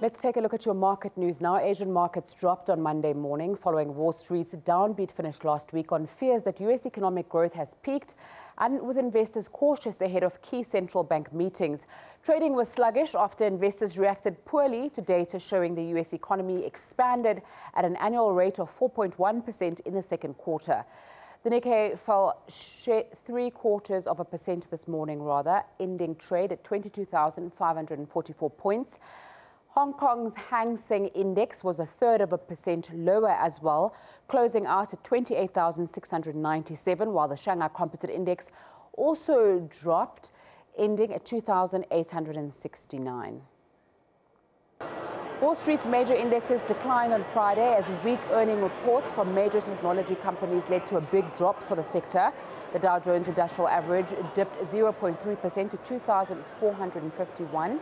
Let's take a look at your market news now. Asian markets dropped on Monday morning following Wall Street's downbeat finish last week on fears that U.S. economic growth has peaked and with investors cautious ahead of key central bank meetings. Trading was sluggish after investors reacted poorly to data showing the U.S. economy expanded at an annual rate of 4.1% in the second quarter. The Nikkei fell 0.75% this morning, ending trade at 22,544 points. Hong Kong's Hang Seng Index was 0.33% lower as well, closing out at 28,697, while the Shanghai Composite Index also dropped, ending at 2,869. Wall Street's major indexes declined on Friday as weak earning reports from major technology companies led to a big drop for the sector. The Dow Jones Industrial Average dipped 0.3% to 2,451.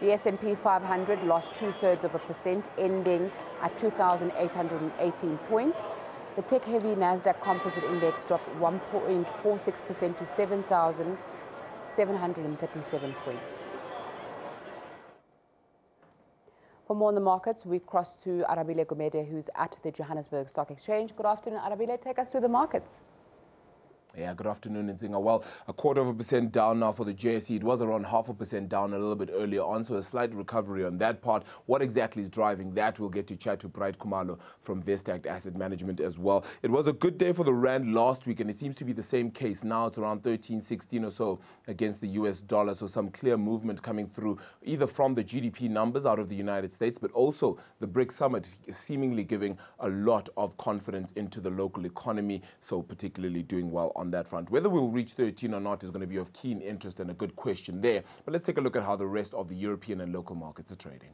The S&P 500 lost 0.2%, ending at 2,818 points. The tech-heavy Nasdaq Composite Index dropped 1.46% to 7,737 points. For more on the markets, we cross to Arabile Gumede, who's at the Johannesburg Stock Exchange. Good afternoon, Arabile. Take us through the markets. Yeah, good afternoon, Nzinga. Well, 0.25% down now for the JSE. It was around 0.5% down a little bit earlier on, so a slight recovery on that part. What exactly is driving that? We'll get to chat to Bright Khumalo from Vestact Asset Management as well. It was a good day for the Rand last week, and it seems to be the same case. Now it's around 13.16 or so against the US dollar, so some clear movement coming through, either from the GDP numbers out of the United States, but also the BRICS summit seemingly giving a lot of confidence into the local economy, so particularly doing well on that front. Whether we'll reach 13 or not is going to be of keen interest and a good question there. But let's take a look at how the rest of the European and local markets are trading.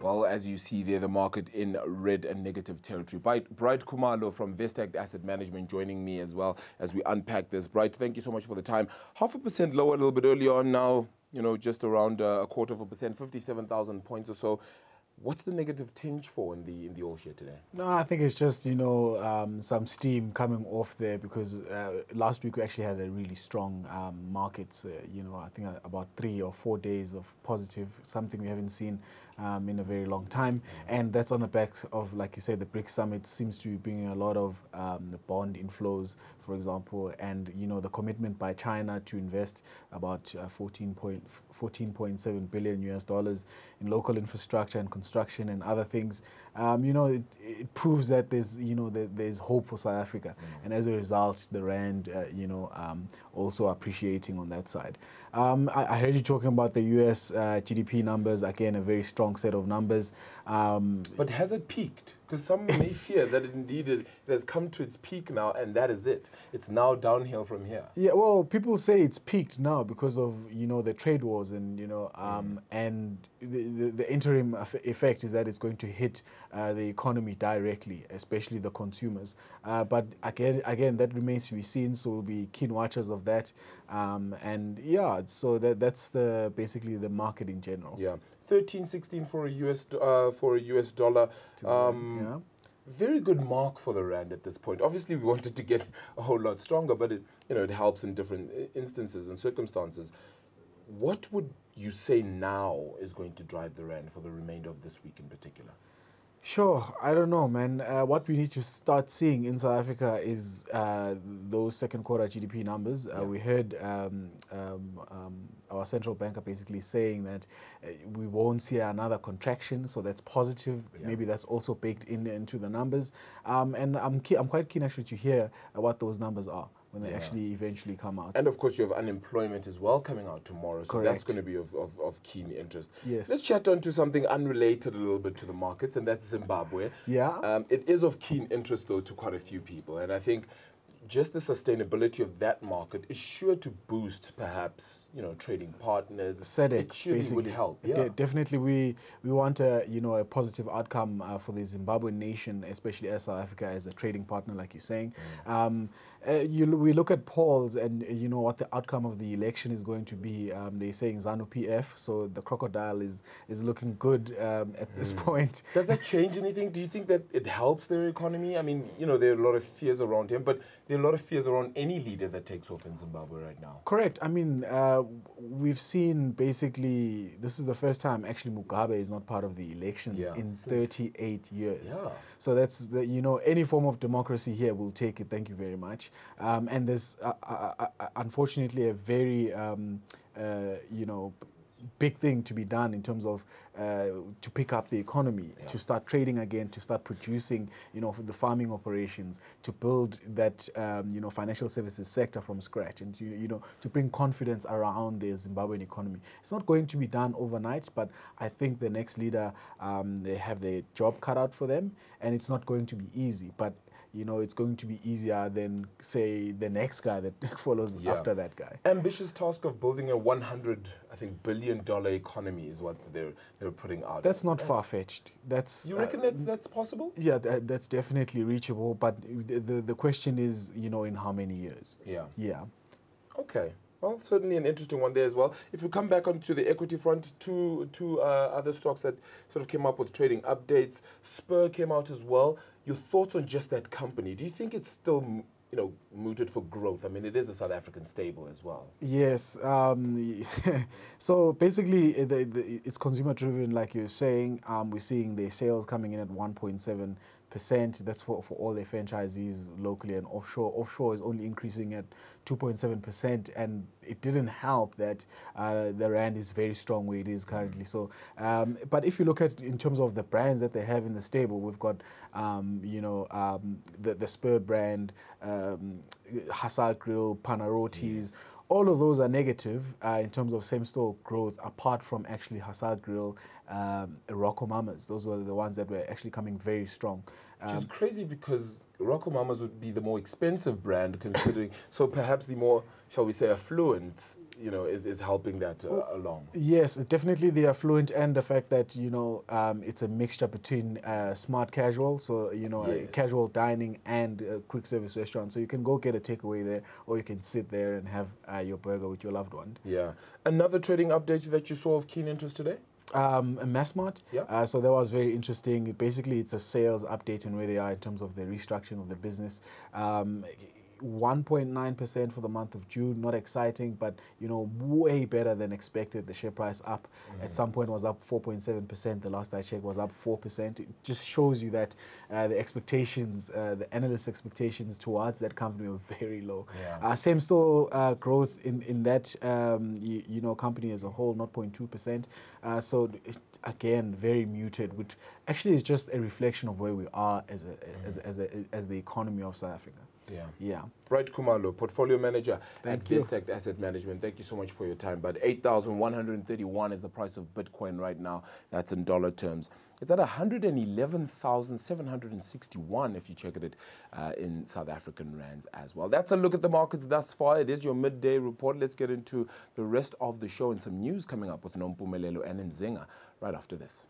Well, as you see there, the market in red and negative territory. Bright Khumalo from Vestact Asset Management joining me as well as we unpack this. Bright, thank you so much for the time. 0.5% lower a little bit earlier on now, just around 0.25%, 57,000 points or so. What's the negative tinge for in the all-share today? No, I think it's just, some steam coming off there because last week we actually had a really strong markets, I think about 3 or 4 days of positive, something we haven't seen in a very long time. And that's on the back of, like you said, the BRICS summit seems to be bringing a lot of the bond inflows, for example, and, the commitment by China to invest about $14.7 billion US dollars in local infrastructure and construction and other things. It proves that there's hope for South Africa. And as a result, the Rand, also appreciating on that side. I heard you talking about the US GDP numbers, again, a very strong set of numbers. But has it peaked? Because some may fear that indeed it has come to its peak now, and that is it. It's now downhill from here. Yeah, well, people say it's peaked now because of, the trade wars and, and the interim effect is that it's going to hit the economy directly, especially the consumers. But again, that remains to be seen, so we'll be keen watchers of that. And yeah, so that's basically the market in general. Yeah, 13.16 for a US dollar. Yeah. Very good mark for the Rand at this point. Obviously, we wanted to get a whole lot stronger, but it helps in different instances and circumstances. What would you say now is going to drive the Rand for the remainder of this week in particular? Sure, I don't know, man. What we need to start seeing in South Africa is those second quarter GDP numbers. We heard our central banker basically saying that we won't see another contraction, so that's positive. Yeah. Maybe that's also baked into the numbers. And I'm quite keen actually to hear what those numbers are. when they actually eventually come out. And of course, you have unemployment as well coming out tomorrow, so that's Correct. going to be of keen interest. Yes. Let's chat on to something unrelated a little bit to the markets, and that's Zimbabwe. Yeah. It is of keen interest, though, to quite a few people, and I think just the sustainability of that market is sure to boost, perhaps, trading partners. SADC, it surely basically would help. Yeah. Definitely, we want a a positive outcome for the Zimbabwean nation, especially as South Africa as a trading partner, like you're saying. We look at polls, and what the outcome of the election is going to be. They're saying ZANU PF, so the crocodile is looking good at this point. Does that change anything? Do you think that it helps their economy? I mean, there are a lot of fears around him, but there are a lot of fears around any leader that takes off in Zimbabwe right now. Correct. I mean, we've seen basically, this is the first time actually Mugabe is not part of the elections in 38 years. Yeah. So that's, any form of democracy here, we'll take it. Thank you very much. And there's, unfortunately, a very, big thing to be done in terms of to pick up the economy, to start trading again, to start producing, for the farming operations, to build that, financial services sector from scratch, and to bring confidence around the Zimbabwean economy. It's not going to be done overnight, but I think the next leader, they have their job cut out for them, and it's not going to be easy, but it's going to be easier than, say, the next guy that follows after that guy. Ambitious task of building a $100 billion economy is what they're putting out. That's not far-fetched. You reckon that's possible? Yeah, that's definitely reachable. But the question is, in how many years? Yeah. Yeah. Okay. Well, certainly an interesting one there as well. If we come back onto the equity front, two other stocks that sort of came up with trading updates. Spur came out as well. Your thoughts on just that company? Do you think it's still, mooted for growth? I mean, it is a South African stable as well. Yes. So basically, it's consumer driven, like you're saying. We're seeing their sales coming in at 1.7%. That's for all their franchisees locally and offshore. Offshore is only increasing at 2.7%, and it didn't help that the rand is very strong where it is currently. So, but if you look at in terms of the brands that they have in the stable, we've got the Spur brand, Hasal Grill, Panarotis. Yes. All of those are negative in terms of same-store growth, apart from actually Hasal Grill, Rocco Mamas. Those were the ones that were actually coming very strong. Which is crazy because Rocco Mamas would be the more expensive brand, considering, so perhaps the more, shall we say, affluent, is helping that along. Yes, definitely the affluent, and the fact that, it's a mixture between smart casual, so, casual dining and quick service restaurant. So you can go get a takeaway there, or you can sit there and have your burger with your loved one. Yeah. Another trading update that you saw of keen interest today? Massmart. Yeah. So that was very interesting. Basically, it's a sales update on where they are in terms of the restructuring of the business. 1.9% for the month of June. Not exciting, but way better than expected. The share price up at some point was up 4.7%. The last I checked was up 4%. It just shows you that the expectations, the analysts' expectations towards that company were very low. Yeah. Same store growth in that company as a whole, 0.2%. So again, very muted, which actually is just a reflection of where we are as the economy of South Africa. Yeah. Yeah. Right, Kumalo, portfolio manager at Vestact Asset Management. Thank you so much for your time. But 8,131 is the price of Bitcoin right now. That's in dollar terms. It's at 111,761 if you check it in South African rands as well. That's a look at the markets thus far. It is your midday report. Let's get into the rest of the show and some news coming up with Nompumelelo and Nzinga right after this.